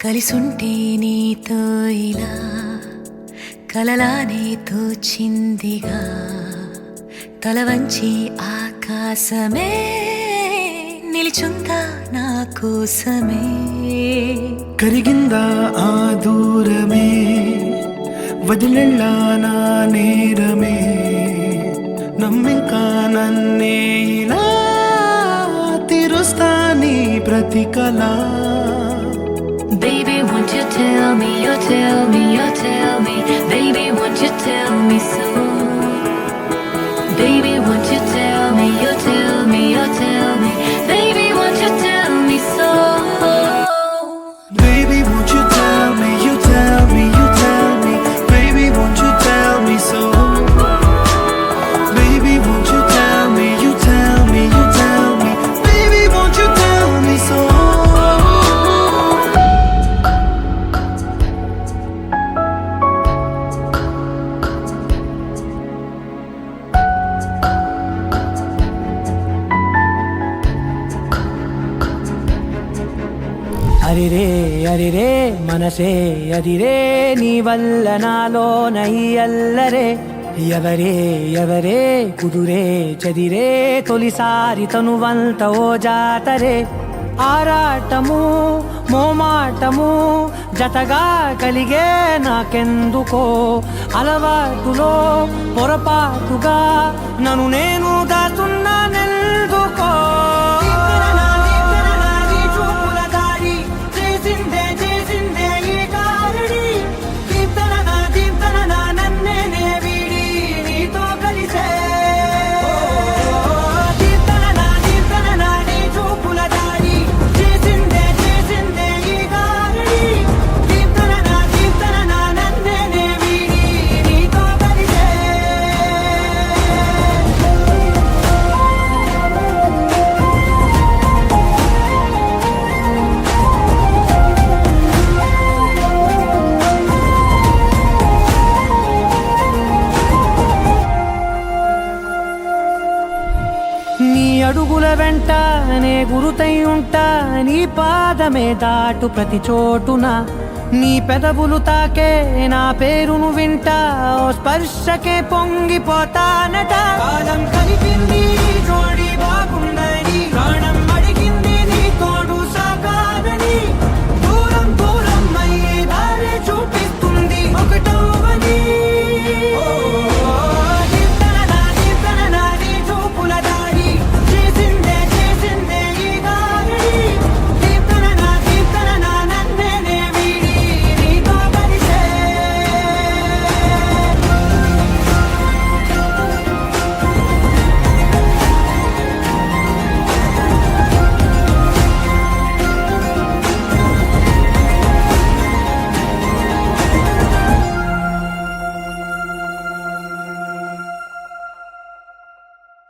కలిసుంటే నీతో ఇలా కలలానే తోచిందిగా తల వంచి ఆకాశమే నిలిచుందా నా కోసమే కరిగిందా ఆ దూరమే వదిలెళ్ళా నా నేరమే నమ్మింకా నన్నే ఇలా తీరుస్తా నీ ప్రతి కళ Baby, won't you tell me, you tell me, you tell me Baby, won't you tell me so Baby, won't you tell me, you tell me, you tell me Baby, won't you tell me so Baby, won't you tell me, you tell me, you tell me Baby, won't you tell me so Baby, won't you tell me, you tell me, you tell me Baby, won't you tell me so అరిరే అరిరే మనసే అదిరే నీ వల్ల నాలో నయ్యల్లరే ఎవరే ఎవరే కుదురే చదిరే తొలిసారి తనువంత ఓ జాతరే ఆరాటము మోమాటము జతగా కలిగే నాకెందుకో అలవాటులో పొరపాటుగా నన్ను నేను దాచున్నానెందుకో నీ అడుగుల వెంట నే గురుతై ఉంటా నీ పాదమే దాటు ప్రతి చోటున నీ పెదవులు తాకే నా పేరును వింటా ఓ స్పర్శకే పొంగిపోతానట కాలం కలిపింది జోడి